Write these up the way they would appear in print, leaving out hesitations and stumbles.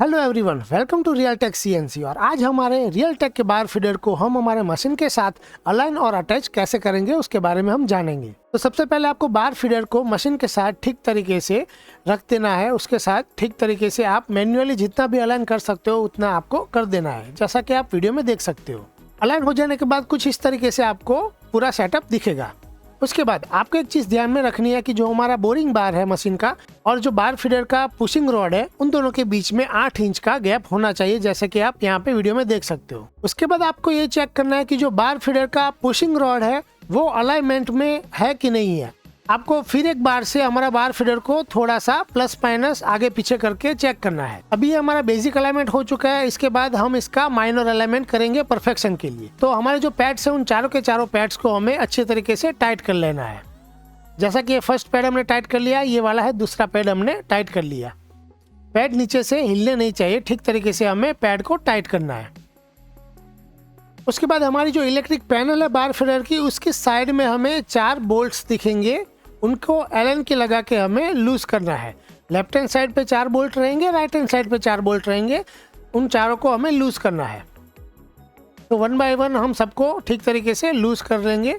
Hello everyone, welcome to real tech CNC. और आज हमारे रियल टेक के बार फीडर को हम हमारे मशीन के साथ अलाइन और अटैच कैसे करेंगे उसके बारे में हम जानेंगे। तो सबसे पहले आपको बार फीडर को मशीन के साथ ठीक तरीके से रख देना है। उसके साथ ठीक तरीके से आप मैन्युअली जितना भी अलाइन कर सकते हो उतना आपको कर देना है, जैसा कि आप वीडियो में देख सकते हो। अलाइन हो जाने के बाद कुछ इस तरीके से आपको पूरा सेटअप दिखेगा। उसके बाद आपको एक चीज ध्यान में रखनी है कि जो हमारा बोरिंग बार है मशीन का और जो बार फीडर का पुशिंग रॉड है, उन दोनों के बीच में 8 इंच का गैप होना चाहिए, जैसे कि आप यहाँ पे वीडियो में देख सकते हो। उसके बाद आपको ये चेक करना है कि जो बार फीडर का पुशिंग रॉड है वो अलाइनमेंट में है कि नहीं है। आपको फिर एक बार से हमारा बार फीडर को थोड़ा सा प्लस माइनस आगे पीछे करके चेक करना है। अभी हमारा बेसिक अलाइनमेंट हो चुका है। इसके बाद हम इसका माइनर अलाइनमेंट करेंगे परफेक्शन के लिए। तो हमारे जो पैड्स है उन चारों के चारों पैड्स को हमें अच्छे तरीके से टाइट कर लेना है। जैसा कि ये फर्स्ट पैड हमने टाइट कर लिया, ये वाला है दूसरा पैड हमने टाइट कर लिया। पैड नीचे से हिलने नहीं चाहिए, ठीक तरीके से हमें पैड को टाइट करना है। उसके बाद हमारी जो इलेक्ट्रिक पैनल है बार फीडर की, उसकी साइड में हमें 4 बोल्ट्स दिखेंगे। उनको एलन के लगा के हमें लूज करना है। लेफ्ट हैंड साइड पे 4 बोल्ट रहेंगे, राइट हैंड साइड पे 4 बोल्ट रहेंगे। उन चारों को हमें लूज करना है। तो 1 बाय 1 हम सबको ठीक तरीके से लूज कर लेंगे।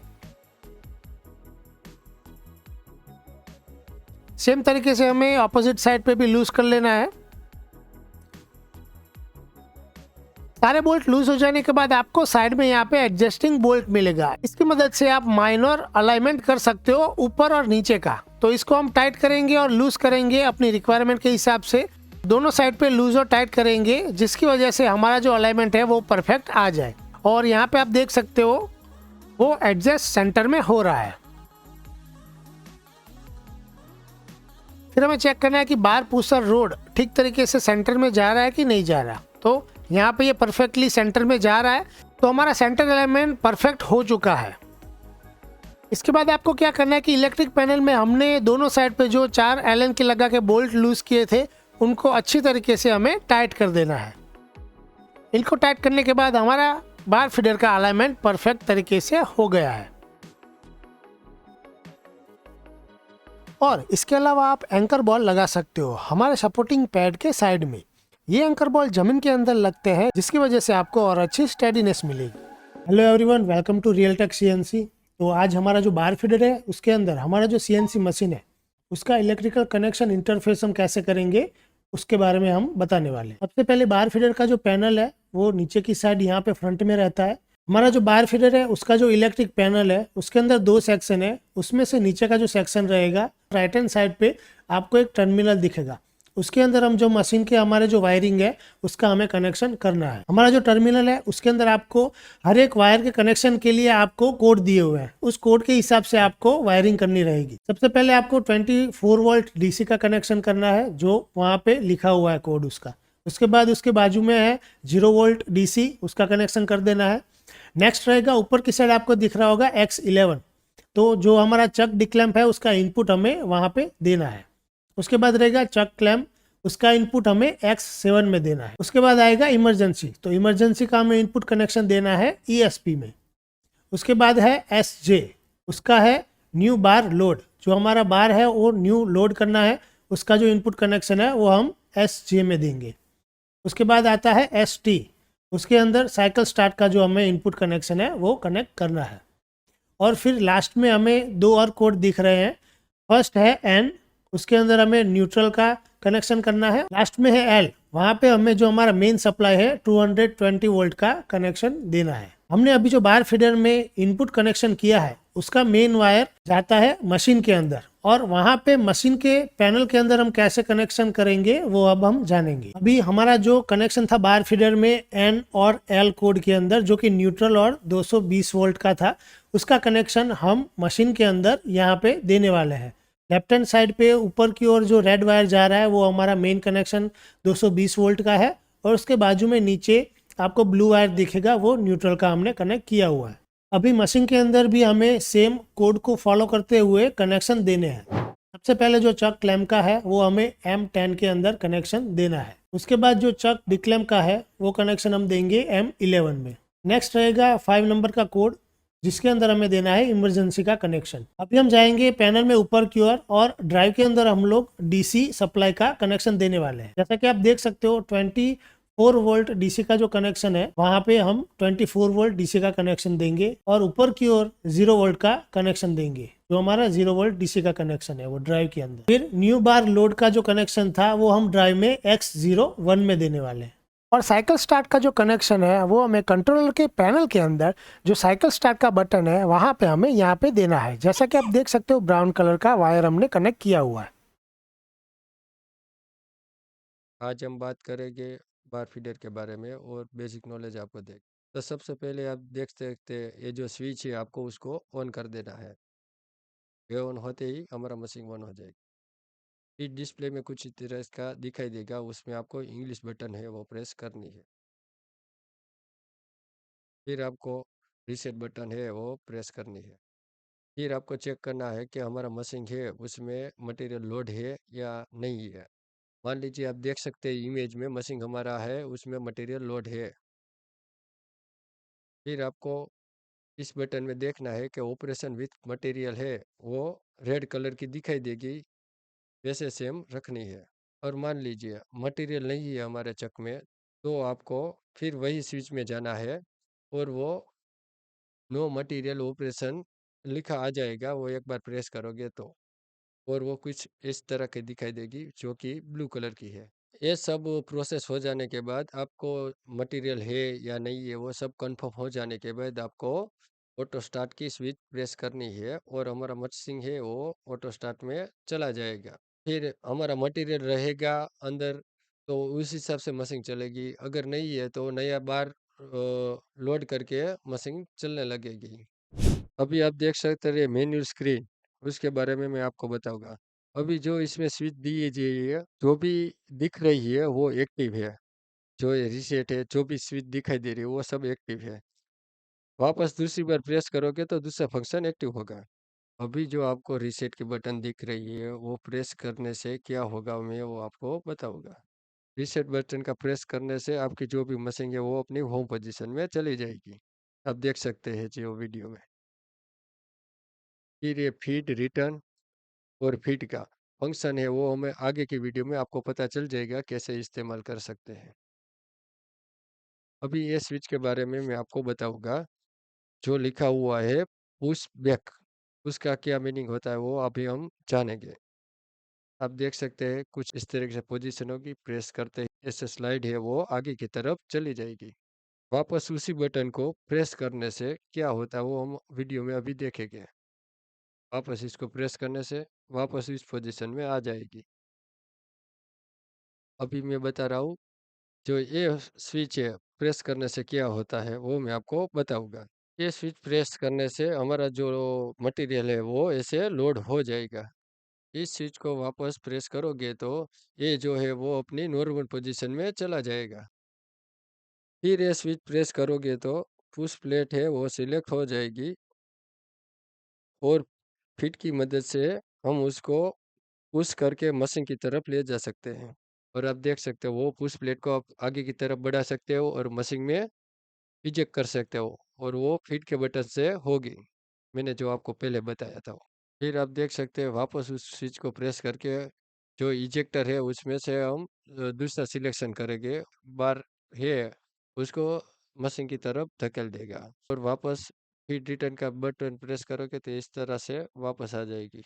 सेम तरीके से हमें ऑपोजिट साइड पे भी लूज कर लेना है। सारे बोल्ट लूज हो जाने के बाद आपको साइड में यहाँ पे एडजस्टिंग बोल्ट मिलेगा। इसकी मदद से आप माइनर अलाइनमेंट कर सकते हो ऊपर और नीचे का। तो इसको हम टाइट करेंगे और लूज करेंगे अपनी रिक्वायरमेंट के हिसाब से। दोनों साइड पे लूज और टाइट करेंगे, जिसकी वजह से हमारा जो अलाइनमेंट है वो परफेक्ट आ जाए। और यहाँ पे आप देख सकते हो वो एडजस्ट सेंटर में हो रहा है। फिर हमें चेक करना है कि बार पुशर रोड ठीक तरीके से सेंटर में जा रहा है कि नहीं जा रहा। तो यहाँ पे ये परफेक्टली सेंटर में जा रहा है, तो हमारा सेंटर अलाइनमेंट परफेक्ट हो चुका है। इसके बाद आपको क्या करना है कि इलेक्ट्रिक पैनल में हमने दोनों साइड पे जो 4 एलन के लगा के बोल्ट लूज किए थे, उनको अच्छी तरीके से हमें टाइट कर देना है। इनको टाइट करने के बाद हमारा बार फीडर का अलाइनमेंट परफेक्ट तरीके से हो गया है। और इसके अलावा आप एंकर बॉल लगा सकते हो हमारे सपोर्टिंग पैड के साइड में। ये एंकर बॉल जमीन के अंदर लगते हैं, जिसकी वजह से आपको और अच्छी स्टेडीनेस मिलेगी। Hello everyone, welcome to real tech CNC. तो आज हमारा जो बार फीडर है उसके अंदर हमारा जो सीएनसी मशीन है उसका इलेक्ट्रिकल कनेक्शन इंटरफेस हम कैसे करेंगे उसके बारे में हम बताने वाले हैं। सबसे पहले बार फीडर का जो पैनल है वो नीचे की साइड यहाँ पे फ्रंट में रहता है। हमारा जो बार फीडर है उसका जो इलेक्ट्रिक पैनल है उसके अंदर 2 सेक्शन है। उसमें से नीचे का जो सेक्शन रहेगा राइट हैंड साइड पे आपको एक टर्मिनल दिखेगा। उसके अंदर हम जो मशीन के हमारे जो वायरिंग है उसका हमें कनेक्शन करना है। हमारा जो टर्मिनल है उसके अंदर आपको हर एक वायर के कनेक्शन के लिए आपको कोड दिए हुए हैं। उस कोड के हिसाब से आपको वायरिंग करनी रहेगी। सबसे पहले आपको 24 वोल्ट डीसी का कनेक्शन करना है, जो वहाँ पे लिखा हुआ है कोड उसका। उसके बाद उसके बाजू में है 0 वोल्ट डीसी, उसका कनेक्शन कर देना है। नेक्स्ट रहेगा ऊपर की साइड आपको दिख रहा होगा X11, तो जो हमारा चक डिक्लैम्प है उसका इनपुट हमें वहाँ पे देना है। उसके बाद रहेगा चक क्लैम्प, उसका इनपुट हमें X7 में देना है। उसके बाद आएगा इमरजेंसी, तो इमरजेंसी का हमें इनपुट कनेक्शन देना है ESP में। उसके बाद है SJ, उसका है न्यू बार लोड, जो हमारा बार है वो न्यू लोड करना है, उसका जो इनपुट कनेक्शन है वो हम SJ में देंगे। उसके बाद आता है ST, उसके अंदर साइकिल स्टार्ट का जो हमें इनपुट कनेक्शन है वो कनेक्ट करना है। और फिर लास्ट में हमें 2 और कोड दिख रहे हैं। फर्स्ट है N, उसके अंदर हमें न्यूट्रल का कनेक्शन करना है। लास्ट में है L, वहाँ पे हमें जो हमारा मेन सप्लाई है 220 वोल्ट का कनेक्शन देना है। हमने अभी जो बार फीडर में इनपुट कनेक्शन किया है उसका मेन वायर जाता है मशीन के अंदर, और वहाँ पे मशीन के पैनल के अंदर हम कैसे कनेक्शन करेंगे वो अब हम जानेंगे। अभी हमारा जो कनेक्शन था बार फीडर में N और L कोड के अंदर, जो कि न्यूट्रल और 220 वोल्ट का था, उसका कनेक्शन हम मशीन के अंदर यहाँ पे देने वाले हैं। लेफ्ट हैंड साइड पे ऊपर की ओर जो रेड वायर जा रहा है वो हमारा मेन कनेक्शन 220 वोल्ट का है, और उसके बाजू में नीचे आपको ब्लू वायर दिखेगा, वो न्यूट्रल का हमने कनेक्ट किया हुआ है। अभी मशीन के अंदर भी हमें सेम कोड को फॉलो करते हुए कनेक्शन देने हैं। सबसे पहले जो चक क्लैम्प का है वो हमें M10 के अंदर कनेक्शन देना है। उसके बाद जो चक डिक्लैम्प का है वो कनेक्शन हम देंगे M11 में। नेक्स्ट रहेगा 5 नंबर का कोड, जिसके अंदर हमें देना है इमरजेंसी का कनेक्शन। अभी हम जाएंगे पैनल में ऊपर की ओर और ड्राइव के अंदर हम लोग डीसी सप्लाई का कनेक्शन देने वाले हैं। जैसा कि आप देख सकते हो 24 वोल्ट डीसी का जो कनेक्शन है वहां पे हम 24 वोल्ट डीसी का कनेक्शन देंगे और ऊपर की ओर 0 वोल्ट का कनेक्शन देंगे। जो हमारा 0 वोल्ट डीसी का कनेक्शन है वो ड्राइव के अंदर। फिर न्यू बार लोड का जो कनेक्शन था वो हम ड्राइव में X01 में देने वाले हैं। और साइकिल स्टार्ट का जो कनेक्शन है वो हमें कंट्रोलर के पैनल के अंदर जो साइकिल स्टार्ट का बटन है वहां पे हमें यहाँ पे देना है। जैसा कि आप देख सकते हो ब्राउन कलर का वायर हमने कनेक्ट किया हुआ है। आज हम बात करेंगे बार फीडर के बारे में और बेसिक नॉलेज आपको दें। तो सबसे पहले आप देख सकते हैं ये जो स्विच है आपको उसको ऑन कर देना है। ये ऑन होते ही हमारा मशीन ऑन हो जाएगी। फिर डिस्प्ले में कुछ इस तरह का दिखाई देगा, उसमें आपको इंग्लिश बटन है वो प्रेस करनी है। फिर आपको रीसेट बटन है वो प्रेस करनी है। फिर आपको चेक करना है कि हमारा मशीन है उसमें मटेरियल लोड है या नहीं है। मान लीजिए आप देख सकते हैं इमेज में मशीन हमारा है उसमें मटेरियल लोड है। फिर आपको इस बटन में देखना है कि ऑपरेशन विथ मटेरियल है वो रेड कलर की दिखाई देगी, वैसे सेम रखनी है। और मान लीजिए मटेरियल नहीं है हमारे चक में, तो आपको फिर वही स्विच में जाना है और वो नो मटेरियल ऑपरेशन लिखा आ जाएगा, वो एक बार प्रेस करोगे तो। और वो कुछ इस तरह की दिखाई देगी जो कि ब्लू कलर की है। ये सब प्रोसेस हो जाने के बाद आपको मटेरियल है या नहीं है वो सब कंफर्म हो जाने के बाद आपको ऑटो स्टार्ट की स्विच प्रेस करनी है और हमारा मशीन है वो ऑटो स्टार्ट में चला जाएगा। फिर हमारा मटेरियल रहेगा अंदर, तो उस हिसाब से मशीन चलेगी। अगर नहीं है तो नया बार लोड करके मशीन चलने लगेगी। अभी आप देख सकते हैं मेन्यू स्क्रीन, उसके बारे में मैं आपको बताऊंगा। अभी जो इसमें स्विच दी है जो भी दिख रही है वो एक्टिव है। जो ये रीसेट है जो भी स्विच दिखाई दे रही है वो सब एक्टिव है। वापस दूसरी बार प्रेस करोगे तो दूसरा फंक्शन एक्टिव होगा। अभी जो आपको रीसेट की बटन दिख रही है वो प्रेस करने से क्या होगा मैं वो आपको बताऊंगा। रीसेट बटन का प्रेस करने से आपकी जो भी मशीन है वो अपनी होम पोजीशन में चली जाएगी। आप देख सकते हैं जो वीडियो में। फिर ये फीड रिटर्न और फीड का फंक्शन है वो हमें आगे की वीडियो में आपको पता चल जाएगा कैसे इस्तेमाल कर सकते हैं। अभी ये स्विच के बारे में मैं आपको बताऊंगा। जो लिखा हुआ है पुश बैक, उसका क्या मीनिंग होता है वो अभी हम जानेंगे। आप देख सकते हैं कुछ इस तरह से पोजीशन होगी, प्रेस करते ही ऐसे स्लाइड है वो आगे की तरफ चली जाएगी। वापस उसी बटन को प्रेस करने से क्या होता है वो हम वीडियो में अभी देखेंगे। वापस इसको प्रेस करने से वापस इस पोजीशन में आ जाएगी। अभी मैं बता रहा हूँ जो ये स्विच है प्रेस करने से क्या होता है वो मैं आपको बताऊंगा। ये स्विच प्रेस करने से हमारा जो मटेरियल है वो ऐसे लोड हो जाएगा। इस स्विच को वापस प्रेस करोगे तो ये जो है वो अपनी नॉर्मल पोजीशन में चला जाएगा। फिर ये स्विच प्रेस करोगे तो पुश प्लेट है वो सिलेक्ट हो जाएगी और फिट की मदद से हम उसको पुश करके मशीन की तरफ ले जा सकते हैं। और आप देख सकते हो वो पुश प्लेट को आप आगे की तरफ बढ़ा सकते हो और मशीन में इजेक्ट कर सकते हो और वो फिट के बटन से होगी, मैंने जो आपको पहले बताया था वो। फिर आप देख सकते हैं वापस उस स्विच को प्रेस करके जो इजेक्टर है उसमें से हम दूसरा सिलेक्शन करेंगे। बार है उसको मशीन की तरफ धकेल देगा और वापस फिर रिटर्न का बटन प्रेस करोगे तो इस तरह से वापस आ जाएगी।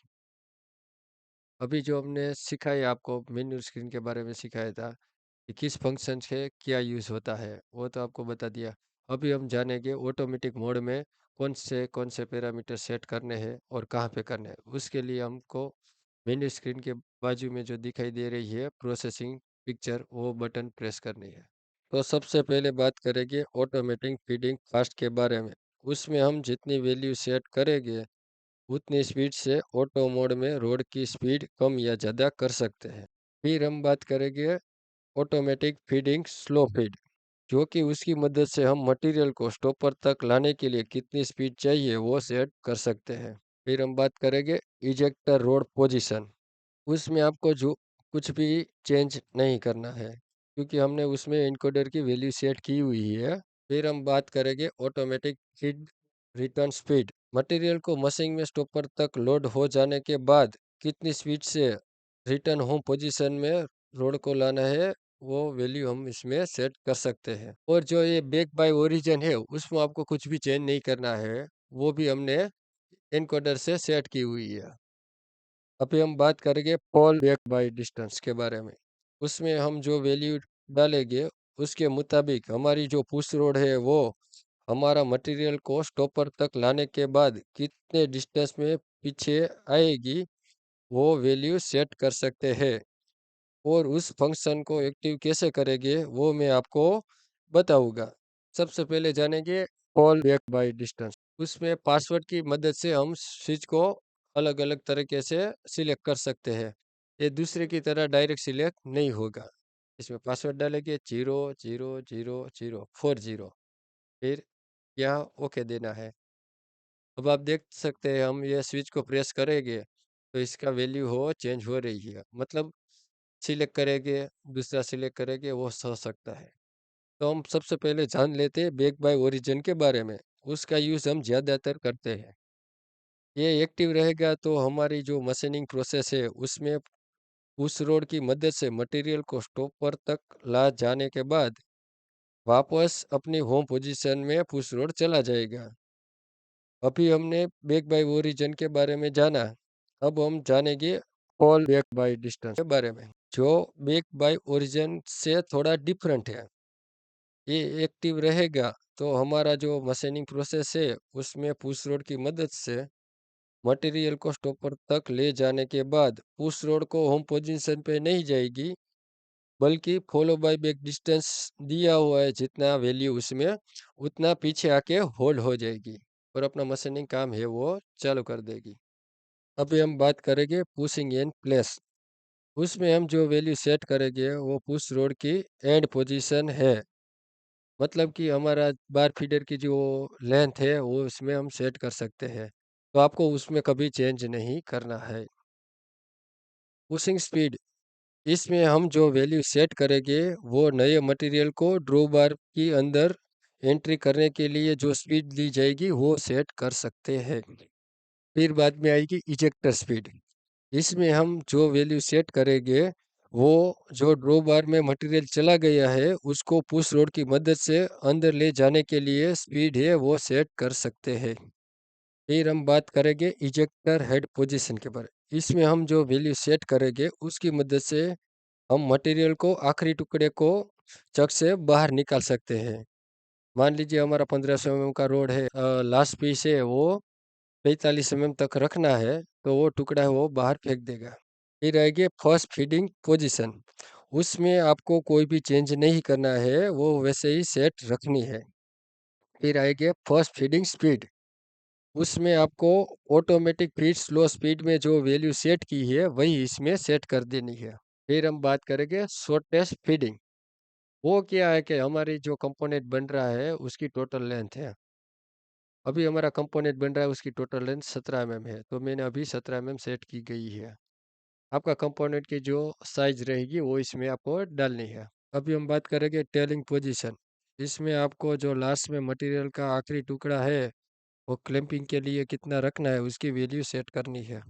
अभी जो हमने सिखाया आपको मेन्यू स्क्रीन के बारे में सिखाया था कि किस फंक्शन से क्या यूज़ होता है वो तो आपको बता दिया। अभी हम जानेंगे ऑटोमेटिक मोड में कौन से पैरामीटर सेट करने हैं और कहाँ पे करने हैं। उसके लिए हमको मेन्यू स्क्रीन के बाजू में जो दिखाई दे रही है प्रोसेसिंग पिक्चर वो बटन प्रेस करनी है। तो सबसे पहले बात करेंगे ऑटोमेटिक फीडिंग फास्ट के बारे में। उसमें हम जितनी वैल्यू सेट करेंगे उतनी स्पीड से ऑटो मोड में रोड की स्पीड कम या ज़्यादा कर सकते हैं। फिर हम बात करेंगे ऑटोमेटिक फीडिंग स्लो फीड, जो कि उसकी मदद से हम मटेरियल को स्टॉपर तक लाने के लिए कितनी स्पीड चाहिए वो सेट कर सकते हैं। फिर हम बात करेंगे इजेक्टर रोड पोजीशन। उसमें आपको जो कुछ भी चेंज नहीं करना है क्योंकि हमने उसमें इनकोडर की वैल्यू सेट की हुई है। फिर हम बात करेंगे automatic feed return speed material को मशीन में स्टॉपर तक लोड हो जाने के बाद कितनी स्पीड से रिटर्न होम पोजीशन में रोड को लाना है, वो वैल्यू हम इसमें सेट कर सकते हैं। और जो ये बैक बाय ओरिजिन है उसमें आपको कुछ भी चेंज नहीं करना है, वो भी हमने एनकोडर से सेट की हुई है। अभी हम बात करेंगे फॉल बैक बाय डिस्टेंस के बारे में। उसमें हम जो वैल्यू डालेंगे उसके मुताबिक हमारी जो पुश रोड है वो हमारा मटेरियल को स्टॉपर तक लाने के बाद कितने डिस्टेंस में पीछे आएगी, वो वैल्यू सेट कर सकते हैं। और उस फंक्शन को एक्टिव कैसे करेंगे वो मैं आपको बताऊंगा। सबसे पहले जानेंगे कॉल बैक बाय डिस्टेंस। उसमें पासवर्ड की मदद से हम स्विच को अलग अलग तरीके से सिलेक्ट कर सकते हैं। ये दूसरे की तरह डायरेक्ट सिलेक्ट नहीं होगा। इसमें पासवर्ड डालेंगे 0 0 0 0 4 0, फिर यहाँ ओके देना है। अब आप देख सकते हैं हम ये स्विच को प्रेस करेंगे तो इसका वैल्यू हो चेंज हो रही है, मतलब सिलेक्ट करेंगे, दूसरा सिलेक्ट करेंगे, वो हो सकता है। तो हम सबसे पहले जान लेते हैं बैक बाय ओरिजिन के बारे में। उसका यूज़ हम ज़्यादातर करते हैं। ये एक्टिव रहेगा तो हमारी जो मशीनिंग प्रोसेस है उसमें उस रोड की मदद से मटेरियल को स्टॉपर तक ला जाने के बाद वापस अपनी होम पोजीशन में पुश रोड चला जाएगा। अभी हमने बैक बाय ओरिजिन के बारे में जाना, अब हम जानेंगे फॉल बैक बाय डिस्टेंस के बारे में, जो बैक बाय ओरिजिन से थोड़ा डिफरेंट है। ये एक्टिव रहेगा तो हमारा जो मशीनिंग प्रोसेस है उसमें पुश रोड की मदद से मटेरियल को स्टॉपर तक ले जाने के बाद पुश रोड को होम पोजीशन पे नहीं जाएगी, बल्कि फॉलो बाय बैक डिस्टेंस दिया हुआ है जितना वैल्यू उसमें, उतना पीछे आके होल्ड हो जाएगी और अपना मशीनिंग काम है वो चालू कर देगी। अभी हम बात करेंगे पुशिंग इन प्लेस। उसमें हम जो वैल्यू सेट करेंगे वो पुश रोड की एंड पोजीशन है, मतलब कि हमारा बार फीडर की जो लेंथ है वो उसमें हम सेट कर सकते हैं, तो आपको उसमें कभी चेंज नहीं करना है। पुशिंग स्पीड, इसमें हम जो वैल्यू सेट करेंगे वो नए मटेरियल को ड्रॉ बार की अंदर एंट्री करने के लिए जो स्पीड दी जाएगी वो सेट कर सकते हैं। फिर बाद में आएगी इजेक्टर स्पीड। इसमें हम जो वैल्यू सेट करेंगे वो जो ड्रॉ बार में मटेरियल चला गया है उसको पुश रोड की मदद से अंदर ले जाने के लिए स्पीड है वो सेट कर सकते हैं। फिर हम बात करेंगे इजेक्टर हेड पोजीशन के बारे। इसमें हम जो वैल्यू सेट करेंगे उसकी मदद से हम मटेरियल को आखिरी टुकड़े को चक से बाहर निकाल सकते हैं। मान लीजिए हमारा 1500 mm का रोड है, लास्ट पीस है वो 45 mm तक रखना है, तो वो टुकड़ा है वो बाहर फेंक देगा। फिर आएगी फर्स्ट फीडिंग पोजीशन। उसमें आपको कोई भी चेंज नहीं करना है, वो वैसे ही सेट रखनी है। फिर आएगी फर्स्ट फीडिंग स्पीड। उसमें आपको ऑटोमेटिक फीड स्लो स्पीड में जो वैल्यू सेट की है वही इसमें सेट कर देनी है। फिर हम बात करेंगे शॉर्टेस्ट फीडिंग। वो क्या है कि हमारी जो कंपोनेंट बन रहा है उसकी टोटल लेंथ है। अभी हमारा कंपोनेंट बन रहा है उसकी टोटल लेंथ 17 mm है, तो मैंने अभी 17 mm सेट की गई है। आपका कंपोनेंट की जो साइज रहेगी वो इसमें आपको डालनी है। अभी हम बात करेंगे टेलिंग पोजीशन। इसमें आपको जो लास्ट में मटेरियल का आखिरी टुकड़ा है वो क्लैंपिंग के लिए कितना रखना है उसकी वैल्यू सेट करनी है।